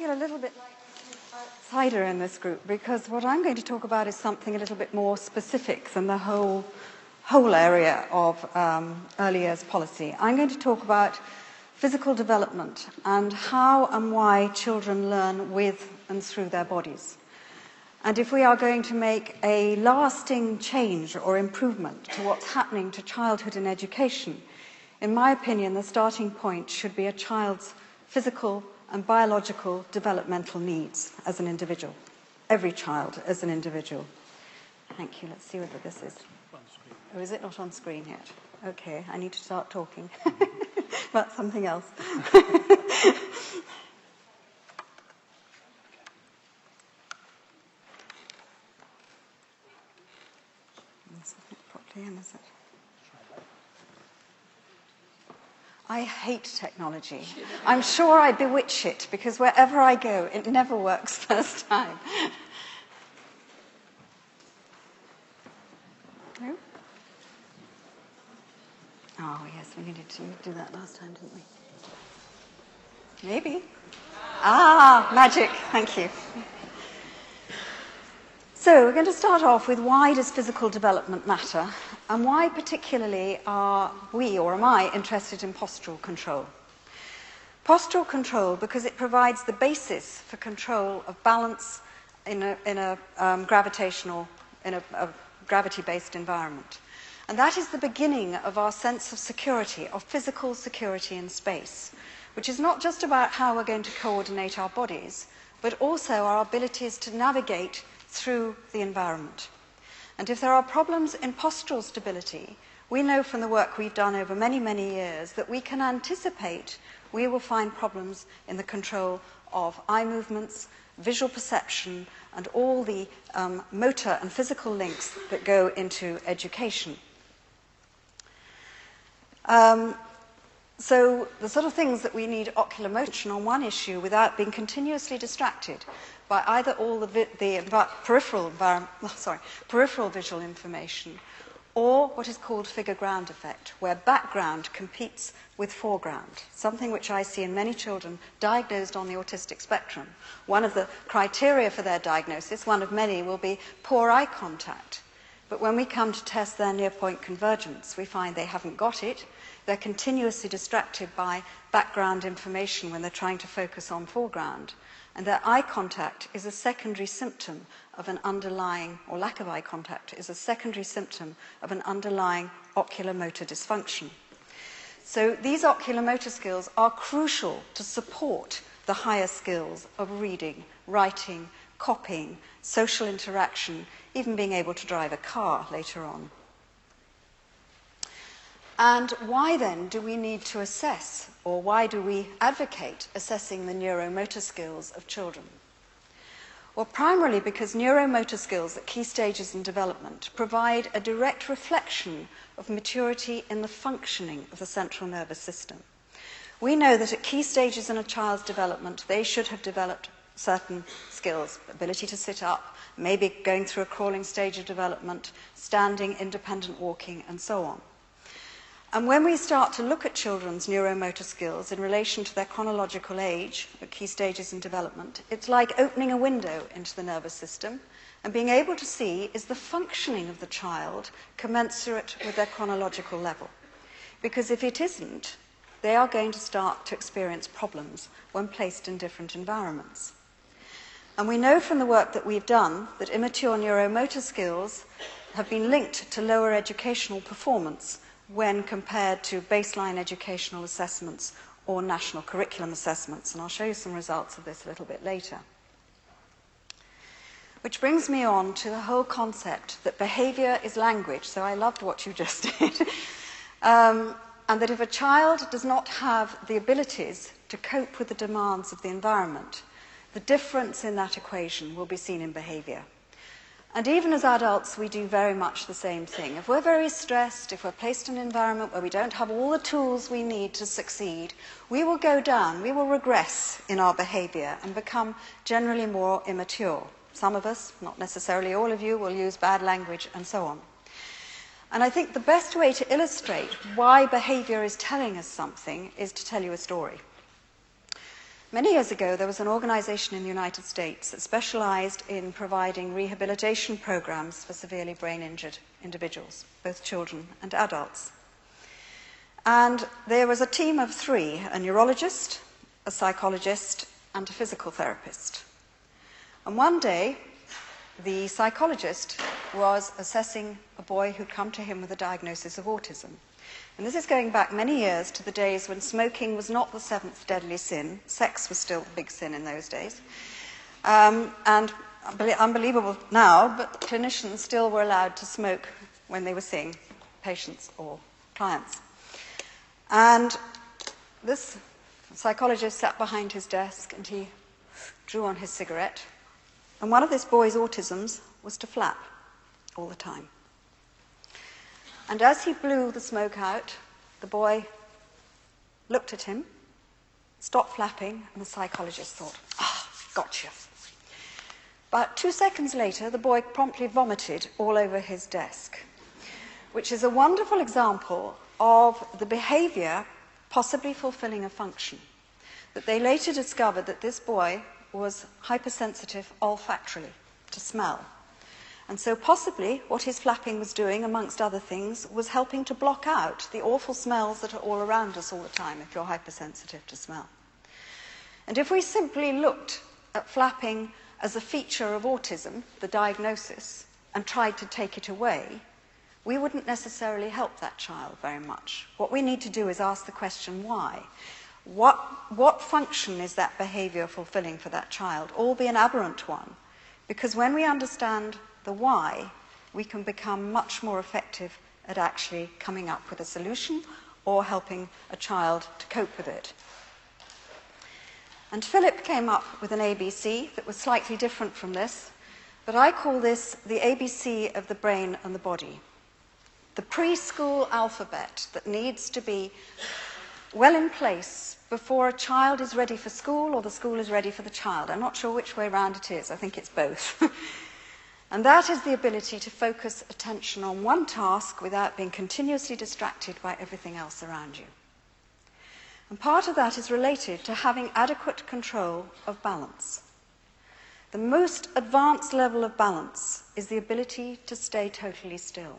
feel a little bit like an outsider in this group because what I'm going to talk about is something a little bit more specific than the whole area of early years policy. I'm going to talk about physical development and how and why children learn with and through their bodies. And if we are going to make a lasting change or improvement to what's happening to childhood and education, in my opinion, the starting point should be a child's physical and biological developmental needs as an individual. Every child as an individual. Thank you. Let's see whether this is. Oh, is it not on screen yet? Okay, I need to start talking about something else. Is it properly in, is it? I hate technology. I'm sure I bewitch it because wherever I go, it never works first time. No? Oh, yes, we needed to do that last time, didn't we? Maybe. Ah, magic. Thank you. So we're going to start off with why does physical development matter and why particularly are we, or am I, interested in postural control. Postural control because it provides the basis for control of balance in a gravity-based environment. And that is the beginning of our sense of security, of physical security in space, which is not just about how we're going to coordinate our bodies, but also our abilities to navigate through the environment. And if there are problems in postural stability, we know from the work we've done over many, many years that we can anticipate we will find problems in the control of eye movements, visual perception, and all the motor and physical links that go into education. So the sort of things that we need ocular motion on one issue without being continuously distracted by either all the peripheral visual information or what is called figure ground effect, where background competes with foreground, something which I see in many children diagnosed on the autistic spectrum. One of the criteria for their diagnosis, one of many, will be poor eye contact. But when we come to test their near-point convergence, we find they haven't got it. They're continuously distracted by background information when they're trying to focus on foreground. And their eye contact is a secondary symptom of an underlying, or lack of eye contact, is a secondary symptom of an underlying ocular motor dysfunction. So these ocular motor skills are crucial to support the higher skills of reading, writing, copying, social interaction, even being able to drive a car later on. And why then do we need to assess, or why do we advocate assessing the neuromotor skills of children? Well, primarily because neuromotor skills at key stages in development provide a direct reflection of maturity in the functioning of the central nervous system. We know that at key stages in a child's development, they should have developed certain skills, ability to sit up, maybe going through a crawling stage of development, standing, independent walking, and so on. And when we start to look at children's neuromotor skills in relation to their chronological age at key stages in development, it's like opening a window into the nervous system and being able to see is the functioning of the child commensurate with their chronological level. Because if it isn't, they are going to start to experience problems when placed in different environments. And we know from the work that we've done that immature neuromotor skills have been linked to lower educational performance when compared to baseline educational assessments or national curriculum assessments. And I'll show you some results of this a little bit later. Which brings me on to the whole concept that behavior is language. So I loved what you just did. And that if a child does not have the abilities to cope with the demands of the environment, the difference in that equation will be seen in behavior. And even as adults, we do very much the same thing. If we're very stressed, if we're placed in an environment where we don't have all the tools we need to succeed, we will go down, we will regress in our behavior and become generally more immature. Some of us, not necessarily all of you, will use bad language and so on. And I think the best way to illustrate why behavior is telling us something is to tell you a story. Many years ago, there was an organization in the United States that specialized in providing rehabilitation programs for severely brain-injured individuals, both children and adults. And there was a team of 3, a neurologist, a psychologist, and a physical therapist. And one day, the psychologist was assessing a boy who'd come to him with a diagnosis of autism. And this is going back many years to the days when smoking was not the 7th deadly sin. Sex was still a big sin in those days. And unbelievable now, but clinicians still were allowed to smoke when they were seeing patients or clients. And this psychologist sat behind his desk and he drew on his cigarette. And one of this boy's autisms was to flap all the time. And as he blew the smoke out, the boy looked at him, stopped flapping, and the psychologist thought, gotcha. About 2 seconds later, the boy promptly vomited all over his desk, which is a wonderful example of the behavior possibly fulfilling a function. That they later discovered that this boy was hypersensitive olfactorily to smell. And so possibly what his flapping was doing, amongst other things, was helping to block out the awful smells that are all around us all the time if you're hypersensitive to smell. And if we simply looked at flapping as a feature of autism, the diagnosis, and tried to take it away, we wouldn't necessarily help that child very much. What we need to do is ask the question, why? What function is that behavior fulfilling for that child, albeit an aberrant one? Because when we understand the why, we can become much more effective at actually coming up with a solution or helping a child to cope with it. And Philip came up with an ABC that was slightly different from this, but I call this the ABC of the brain and the body. The preschool alphabet that needs to be well in place before a child is ready for school or the school is ready for the child. I'm not sure which way round it is. I think it's both. And that is the ability to focus attention on one task without being continuously distracted by everything else around you. And part of that is related to having adequate control of balance. The most advanced level of balance is the ability to stay totally still.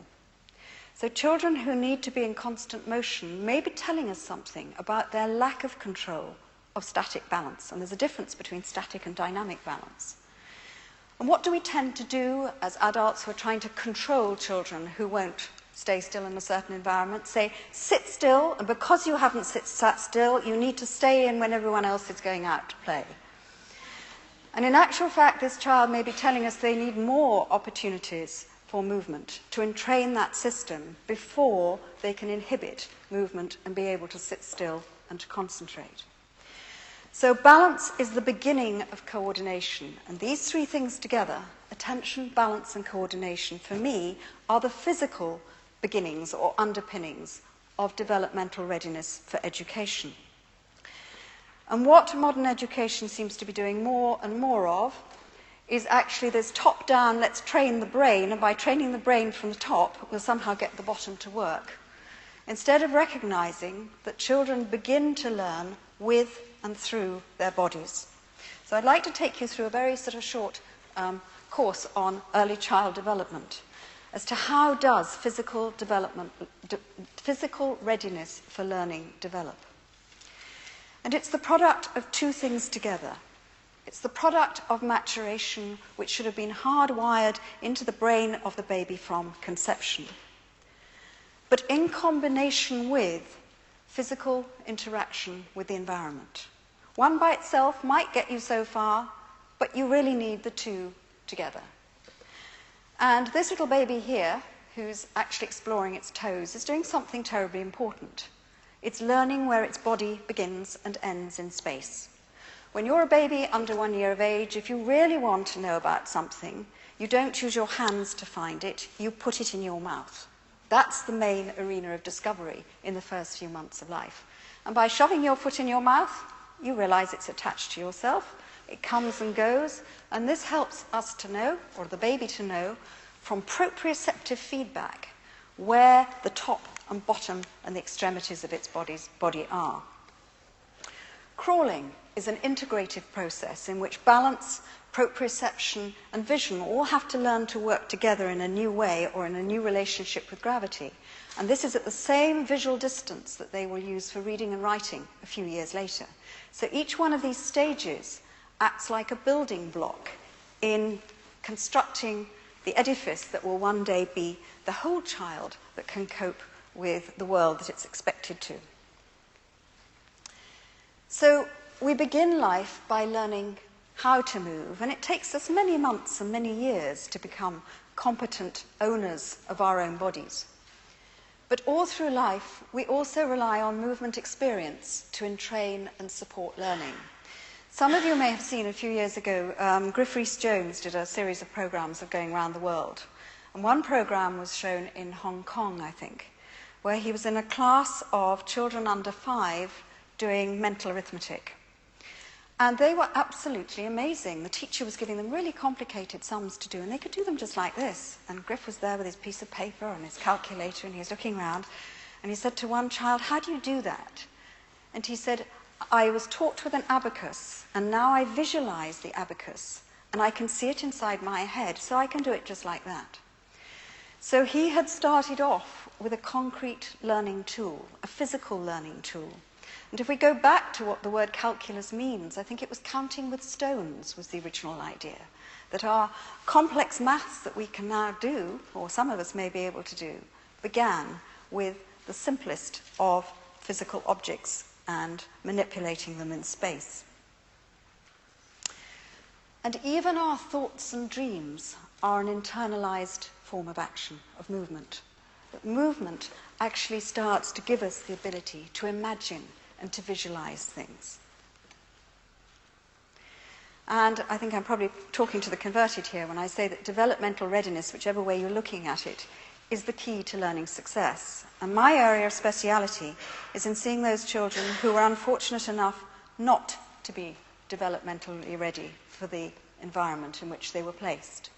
So children who need to be in constant motion may be telling us something about their lack of control of static balance. And there's a difference between static and dynamic balance. And what do we tend to do as adults who are trying to control children who won't stay still in a certain environment? Say, sit still, and because you haven't sat still, you need to stay in when everyone else is going out to play. And in actual fact, this child may be telling us they need more opportunities for movement to entrain that system before they can inhibit movement and be able to sit still and to concentrate. So balance is the beginning of coordination, and these 3 things together, attention, balance, and coordination, for me, are the physical beginnings or underpinnings of developmental readiness for education. And what modern education seems to be doing more and more of is actually this top-down, let's train the brain, and by training the brain from the top, we'll somehow get the bottom to work. Instead of recognizing that children begin to learn with and through their bodies. So I'd like to take you through a very sort of short course on early child development as to how does physical readiness for learning develop. And it's the product of 2 things together. It's the product of maturation, which should have been hardwired into the brain of the baby from conception, but in combination with physical interaction with the environment. One by itself might get you so far, but you really need the 2 together. And this little baby here, who's actually exploring its toes, is doing something terribly important. It's learning where its body begins and ends in space. When you're a baby under 1 year of age, if you really want to know about something, you don't use your hands to find it, you put it in your mouth. That's the main arena of discovery in the first few months of life. And by shoving your foot in your mouth, you realize it's attached to yourself. It comes and goes, and this helps us to know, or the baby to know, from proprioceptive feedback, where the top and bottom and the extremities of its body are. Crawling is an integrative process in which balance, proprioception, and vision all have to learn to work together in a new way or in a new relationship with gravity. And this is at the same visual distance that they will use for reading and writing a few years later. So each one of these stages acts like a building block in constructing the edifice that will one day be the whole child that can cope with the world that it's expected to. So we begin life by learning how to move, and it takes us many months and many years to become competent owners of our own bodies. But all through life, we also rely on movement experience to entrain and support learning. Some of you may have seen a few years ago, Griff Rhys-Jones did a series of programs of going around the world. And one program was shown in Hong Kong, I think, where he was in a class of children under 5 doing mental arithmetic. And they were absolutely amazing. The teacher was giving them really complicated sums to do, and they could do them just like this. And Griff was there with his piece of paper and his calculator, and he was looking around, and he said to one child, "How do you do that?" And he said, "I was taught with an abacus, and now I visualize the abacus, and I can see it inside my head, so I can do it just like that." So he had started off with a concrete learning tool, a physical learning tool. And if we go back to what the word calculus means, I think it was counting with stones was the original idea. That our complex maths that we can now do, or some of us may be able to do, began with the simplest of physical objects and manipulating them in space. And even our thoughts and dreams are an internalized form of action, of movement. But movement actually starts to give us the ability to imagine and to visualize things. And I think I'm probably talking to the converted here when I say that developmental readiness, whichever way you're looking at it, is the key to learning success. And my area of speciality is in seeing those children who are unfortunate enough not to be developmentally ready for the environment in which they were placed.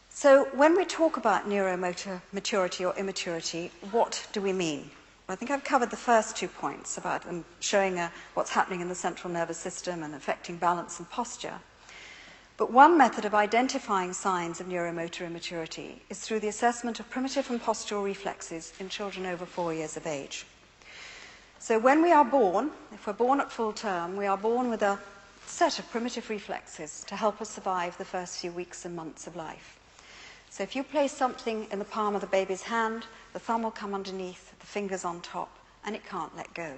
So when we talk about neuromotor maturity or immaturity, what do we mean? I think I've covered the first 2 points about them showing what's happening in the central nervous system and affecting balance and posture. But one method of identifying signs of neuromotor immaturity is through the assessment of primitive and postural reflexes in children over 4 years of age. So when we are born, if we're born at full term, we are born with a set of primitive reflexes to help us survive the first few weeks and months of life. So if you place something in the palm of the baby's hand, the thumb will come underneath, the fingers on top, and it can't let go.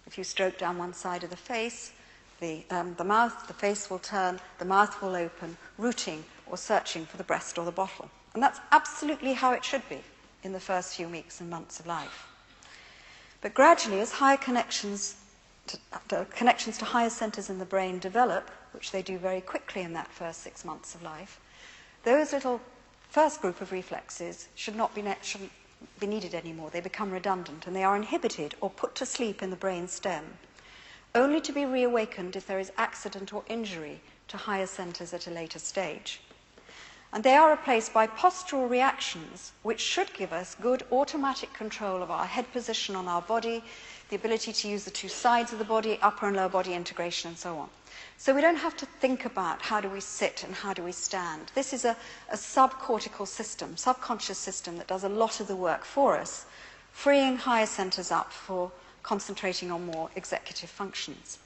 If you stroke down one side of the face, the mouth, the face will turn, the mouth will open, rooting or searching for the breast or the bottle. And that's absolutely how it should be in the first few weeks and months of life. But gradually, as higher connections to higher centers in the brain develop, which they do very quickly in that first 6 months of life, those little first group of reflexes shouldn't be needed anymore. They become redundant, and they are inhibited or put to sleep in the brain stem, only to be reawakened if there is accident or injury to higher centers at a later stage. And they are replaced by postural reactions, which should give us good automatic control of our head position on our body, the ability to use the 2 sides of the body, upper and lower body integration, and so on. So we don't have to think about how do we sit and how do we stand. This is a subcortical system, subconscious system that does a lot of the work for us, freeing higher centers up for concentrating on more executive functions.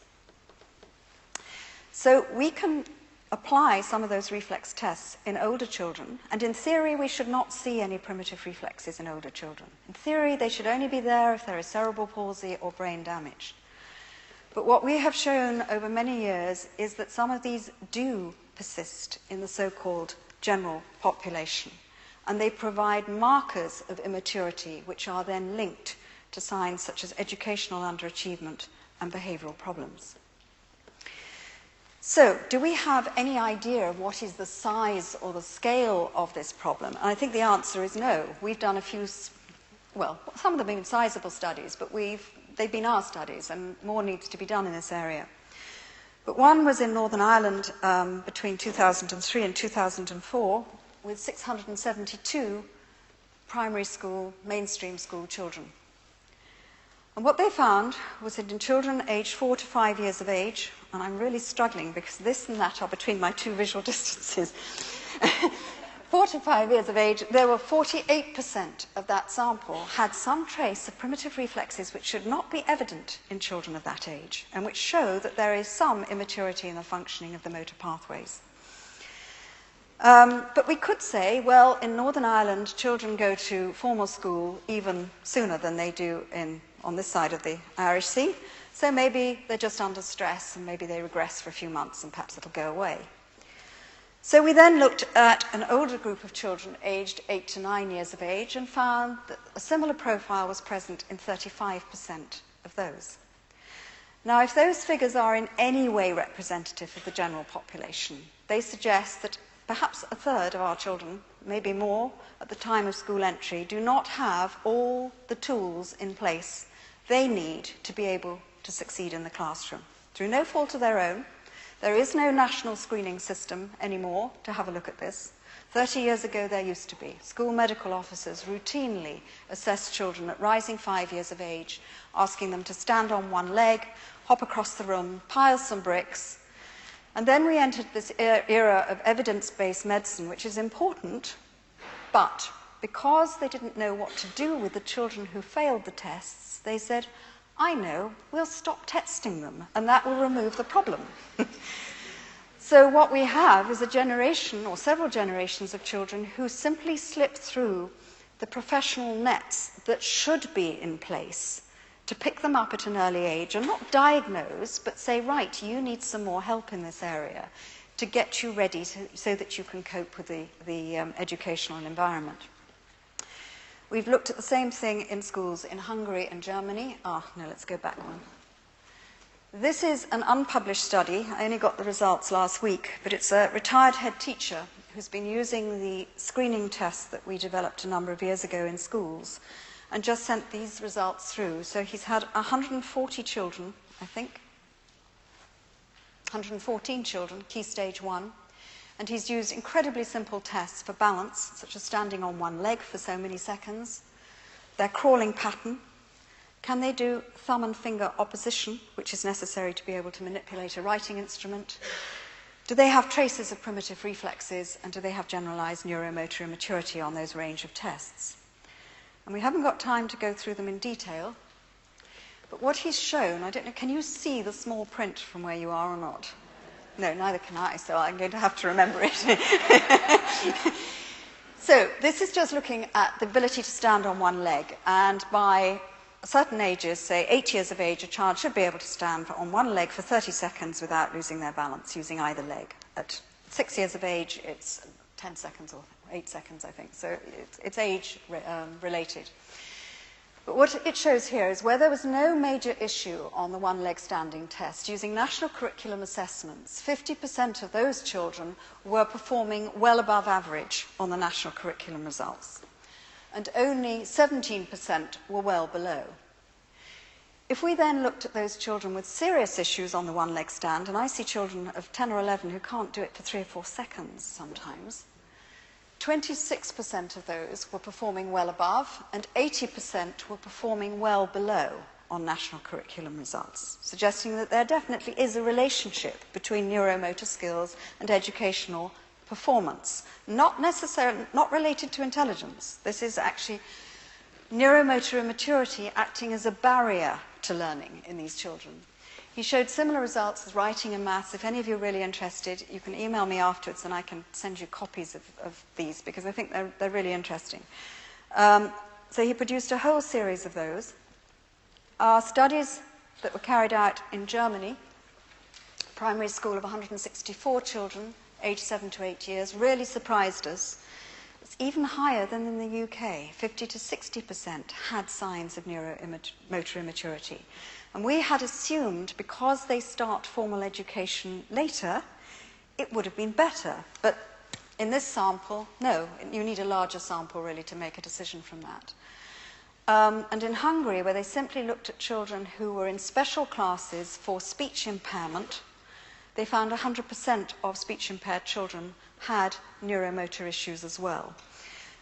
So we can apply some of those reflex tests in older children, and in theory we should not see any primitive reflexes in older children. In theory they should only be there if there is cerebral palsy or brain damage. But what we have shown over many years is that some of these do persist in the so-called general population, and they provide markers of immaturity which are then linked to signs such as educational underachievement and behavioral problems. So, do we have any idea of what is the size or the scale of this problem? And I think the answer is no. We've done a few, well, some of them have been sizable studies, but they've been our studies, and more needs to be done in this area. But one was in Northern Ireland between 2003 and 2004 with 672 primary school, mainstream school children. And what they found was that in children aged 4 to 5 years of age, and I'm really struggling because this and that are between my two visual distances, 4 to 5 years of age, there were 48% of that sample had some trace of primitive reflexes which should not be evident in children of that age, and which show that there is some immaturity in the functioning of the motor pathways. But we could say, well, in Northern Ireland, children go to formal school even sooner than they do on this side of the Irish Sea, so maybe they're just under stress and maybe they regress for a few months and perhaps it'll go away. So we then looked at an older group of children aged 8 to 9 years of age and found that a similar profile was present in 35% of those. Now, if those figures are in any way representative of the general population, they suggest that perhaps a third of our children, maybe more, at the time of school entry, do not have all the tools in place they need to be able to succeed in the classroom. Through no fault of their own, there is no national screening system anymore to have a look at this. 30 years ago, there used to be. School medical officers routinely assess children at rising 5 years of age, asking them to stand on one leg, hop across the room, pile some bricks. And then we entered this era of evidence-based medicine, which is important, but because they didn't know what to do with the children who failed the tests, they said, I know, we'll stop testing them, and that will remove the problem. So what we have is a generation, or several generations of children who simply slip through the professional nets that should be in place to pick them up at an early age and not diagnose, but say, right, you need some more help in this area to get you ready so that you can cope with the educational environment. We've looked at the same thing in schools in Hungary and Germany. Let's go back one. This is an unpublished study. I only got the results last week, but it's a retired head teacher who's been using the screening test that we developed a number of years ago in schools and just sent these results through. So he's had 140 children, I think, 114 children, key stage 1. And he's used incredibly simple tests for balance, such as standing on one leg for so many seconds, their crawling pattern. Can they do thumb and finger opposition, which is necessary to be able to manipulate a writing instrument? Do they have traces of primitive reflexes, and do they have generalized neuromotor immaturity on those range of tests? And we haven't got time to go through them in detail, but what he's shown, I don't know, can you see the small print from where you are or not? No, neither can I, so I'm going to have to remember it. So this is just looking at the ability to stand on one leg, and by certain ages, say 8 years of age, a child should be able to stand on one leg for 30 seconds without losing their balance, using either leg. At 6 years of age, it's 10 seconds or 8 seconds, I think, so it's age related. But what it shows here is where there was no major issue on the one-leg standing test, using national curriculum assessments, 50% of those children were performing well above average on the national curriculum results, and only 17% were well below. If we then looked at those children with serious issues on the one-leg stand, and I see children of 10 or 11 who can't do it for 3 or 4 seconds sometimes, 26% of those were performing well above, and 80% were performing well below on national curriculum results, suggesting that there definitely is a relationship between neuromotor skills and educational performance, not necessarily, not related to intelligence. This is actually neuromotor immaturity acting as a barrier to learning in these children. He showed similar results as writing and maths. If any of you are really interested, you can email me afterwards and I can send you copies of these, because I think they're really interesting. So he produced a whole series of those. Our studies that were carried out in Germany, primary school of 164 children, aged 7 to 8 years, really surprised us. It's even higher than in the UK. 50 to 60% had signs of neuromotor immaturity. And we had assumed, because they start formal education later, it would have been better. But in this sample, no, you need a larger sample really to make a decision from that. And in Hungary, where they simply looked at children who were in special classes for speech impairment, they found 100% of speech-impaired children had neuromotor issues as well.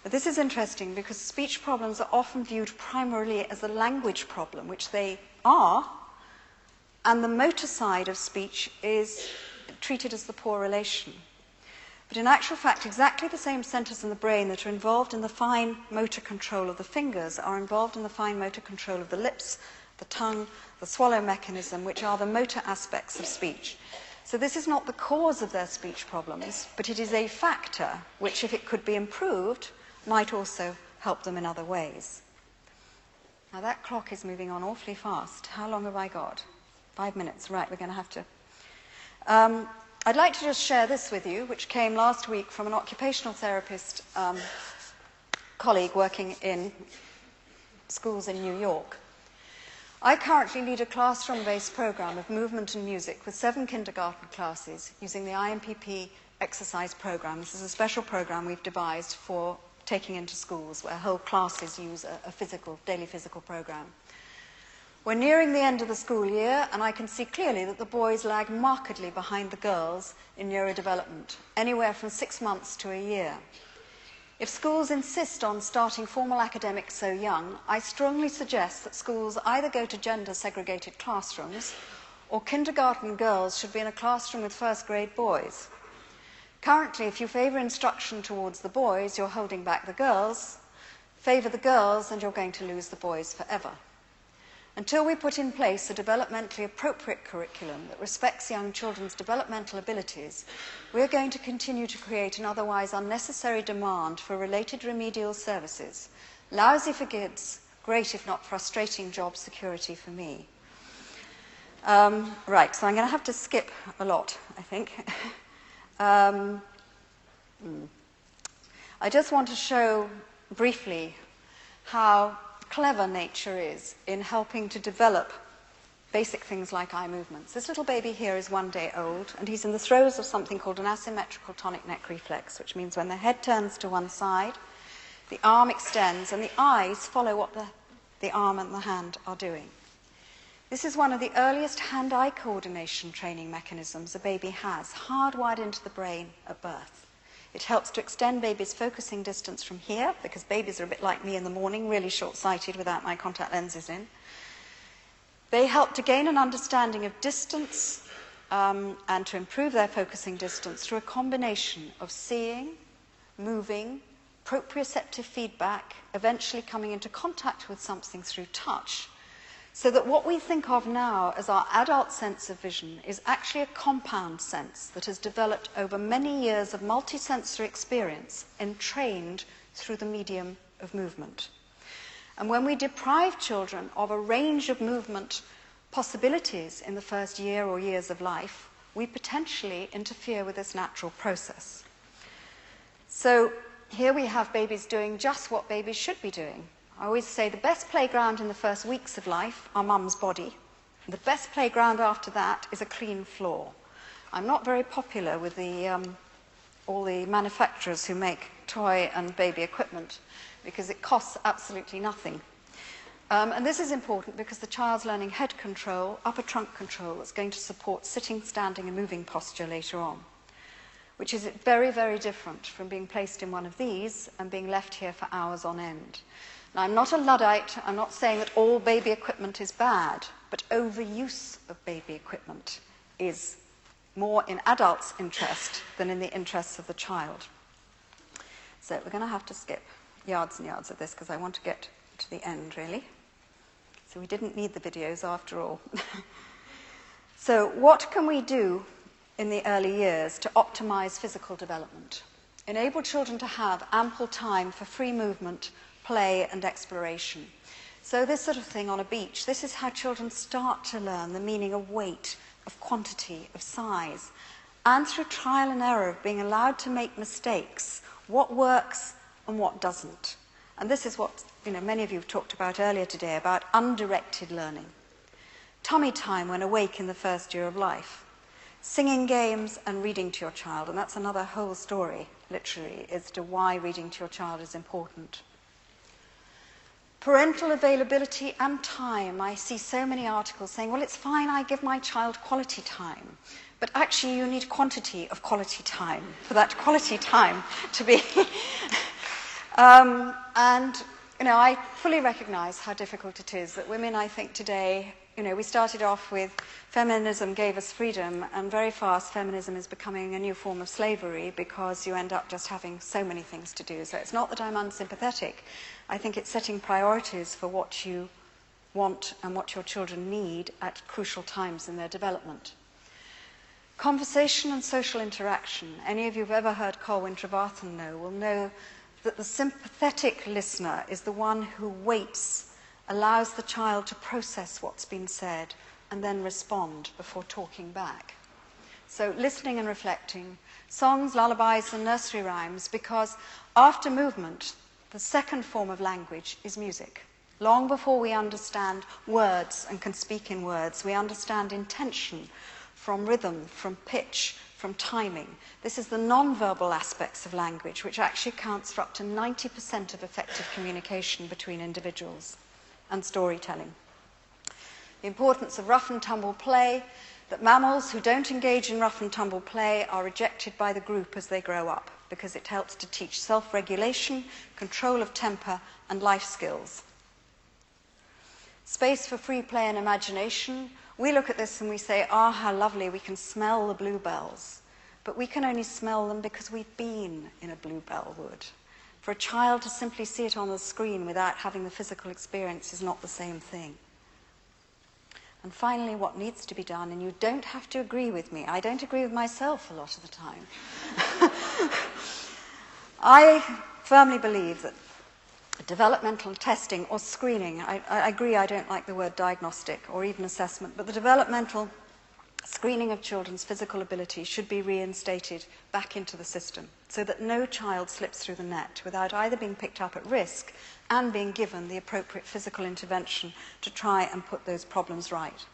But this is interesting because speech problems are often viewed primarily as a language problem, which they are, and the motor side of speech is treated as the poor relation. But in actual fact, exactly the same centers in the brain that are involved in the fine motor control of the fingers are involved in the fine motor control of the lips, the tongue, the swallow mechanism, which are the motor aspects of speech. So this is not the cause of their speech problems, but it is a factor which, if it could be improved, might also help them in other ways. Now that clock is moving on awfully fast. How long have I got? 5 minutes. Right, we're going to have to... I'd like to just share this with you, which came last week from an occupational therapist colleague working in schools in New York. I currently lead a classroom-based program of movement and music with 7 kindergarten classes using the IMPP exercise program. This is a special program we've devised for taking into schools where whole classes use a daily physical program. We're nearing the end of the school year, and I can see clearly that the boys lag markedly behind the girls in neurodevelopment, anywhere from 6 months to a year. If schools insist on starting formal academics so young, I strongly suggest that schools either go to gender-segregated classrooms or kindergarten girls should be in a classroom with first-grade boys. Currently, if you favour instruction towards the boys, you're holding back the girls. Favour the girls, and you're going to lose the boys forever. Until we put in place a developmentally appropriate curriculum that respects young children's developmental abilities, we're going to continue to create an otherwise unnecessary demand for related remedial services. Lousy for kids, great if not frustrating job security for me. Right, so I'm going to have to skip a lot, I think. I just want to show briefly how clever nature is in helping to develop basic things like eye movements. This little baby here is 1 day old, and he's in the throes of something called an asymmetrical tonic neck reflex, which means when the head turns to one side, the arm extends, and the eyes follow what the arm and the hand are doing. This is one of the earliest hand-eye coordination training mechanisms a baby has, hardwired into the brain at birth. It helps to extend babies' focusing distance from here, because babies are a bit like me in the morning, really short-sighted without my contact lenses in. They help to gain an understanding of distance and to improve their focusing distance through a combination of seeing, moving, proprioceptive feedback, eventually coming into contact with something through touch, so that what we think of now as our adult sense of vision is actually a compound sense that has developed over many years of multisensory experience and trained through the medium of movement. And when we deprive children of a range of movement possibilities in the first year or years of life, we potentially interfere with this natural process. So here we have babies doing just what babies should be doing. I always say the best playground in the first weeks of life are mum's body. And the best playground after that is a clean floor. I'm not very popular with all the manufacturers who make toy and baby equipment because it costs absolutely nothing. And this is important because the child's learning head control, upper trunk control, that's going to support sitting, standing, and moving posture later on, which is very, very different from being placed in one of these and being left here for hours on end. Now, I'm not a Luddite. I'm not saying that all baby equipment is bad, but overuse of baby equipment is more in adults' interest than in the interests of the child. So we're going to have to skip yards and yards of this because I want to get to the end, really. So we didn't need the videos after all. So what can we do in the early years to optimize physical development? Enable children to have ample time for free movement, play, and exploration. So this sort of thing on a beach, this is how children start to learn the meaning of weight, of quantity, of size, and through trial and error of being allowed to make mistakes, what works and what doesn't. And this is what many of you have talked about earlier today, about undirected learning. Tummy time when awake in the first year of life. Singing games and reading to your child, and that's another whole story, literally, as to why reading to your child is important. Parental availability and time. I see so many articles saying, well, it's fine, I give my child quality time. But actually, you need quantity of quality time for that quality time to be And, I fully recognize how difficult it is that women, I think, today, we started off with feminism gave us freedom, and very fast feminism is becoming a new form of slavery because you end up just having so many things to do. So it's not that I'm unsympathetic. I think it's setting priorities for what you want and what your children need at crucial times in their development. Conversation and social interaction. Any of you who've ever heard Colwyn Trevathan will know that the sympathetic listener is the one who waits, allows the child to process what's been said, and then respond before talking back. So listening and reflecting, songs, lullabies, and nursery rhymes, because after movement, the second form of language is music. Long before we understand words and can speak in words, we understand intention from rhythm, from pitch, from timing. This is the non-verbal aspects of language, which actually accounts for up to 90% of effective communication between individuals, and storytelling. The importance of rough and tumble play, that mammals who don't engage in rough and tumble play are rejected by the group as they grow up, because it helps to teach self-regulation, control of temper, and life skills. Space for free play and imagination. We look at this and we say, how lovely, we can smell the bluebells. But we can only smell them because we've been in a bluebell wood. For a child to simply see it on the screen without having the physical experience is not the same thing. And finally, what needs to be done, and you don't have to agree with me. I don't agree with myself a lot of the time. I firmly believe that developmental testing or screening, I agree I don't like the word diagnostic or even assessment, but the developmental screening of children's physical ability should be reinstated back into the system so that no child slips through the net without either being picked up at risk and being given the appropriate physical intervention to try and put those problems right.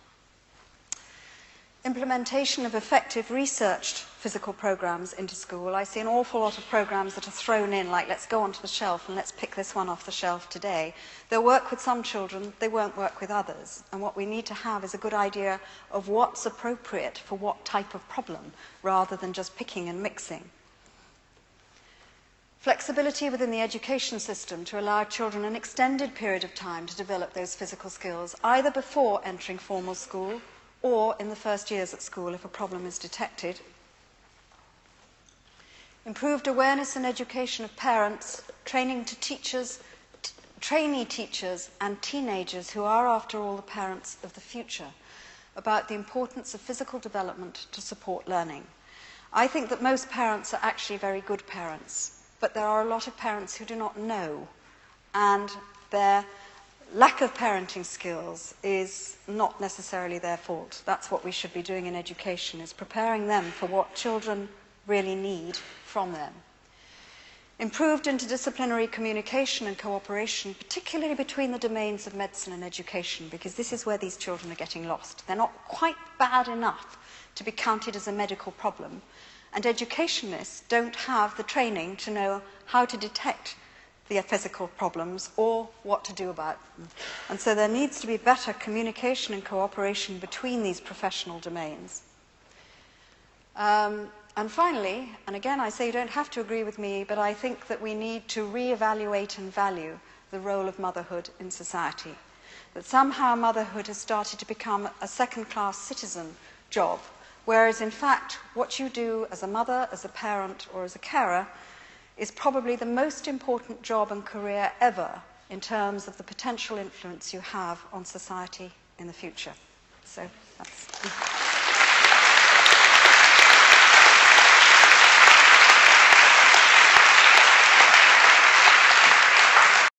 Implementation of effective researched physical programs into school. I see an awful lot of programs that are thrown in, like let's go onto the shelf and let's pick this one off the shelf today. They'll work with some children, they won't work with others. And what we need to have is a good idea of what's appropriate for what type of problem, rather than just picking and mixing. Flexibility within the education system to allow children an extended period of time to develop those physical skills, either before entering formal school or in the first years at school if a problem is detected. Improved awareness and education of parents, training to teachers, trainee teachers and teenagers who are, after all, the parents of the future, about the importance of physical development to support learning. I think that most parents are actually very good parents, but there are a lot of parents who do not know, and their lack of parenting skills is not necessarily their fault. That's what we should be doing in education, is preparing them for what children really need from them. Improved interdisciplinary communication and cooperation, particularly between the domains of medicine and education, because this is where these children are getting lost. They're not quite bad enough to be counted as a medical problem, and educationists don't have the training to know how to detect the physical problems or what to do about them. And so there needs to be better communication and cooperation between these professional domains. And finally, and again I say you don't have to agree with me, but I think that we need to re-evaluate and value the role of motherhood in society. That somehow motherhood has started to become a second-class citizen job, whereas in fact what you do as a mother, as a parent, or as a carer is probably the most important job and career ever in terms of the potential influence you have on society in the future. So that's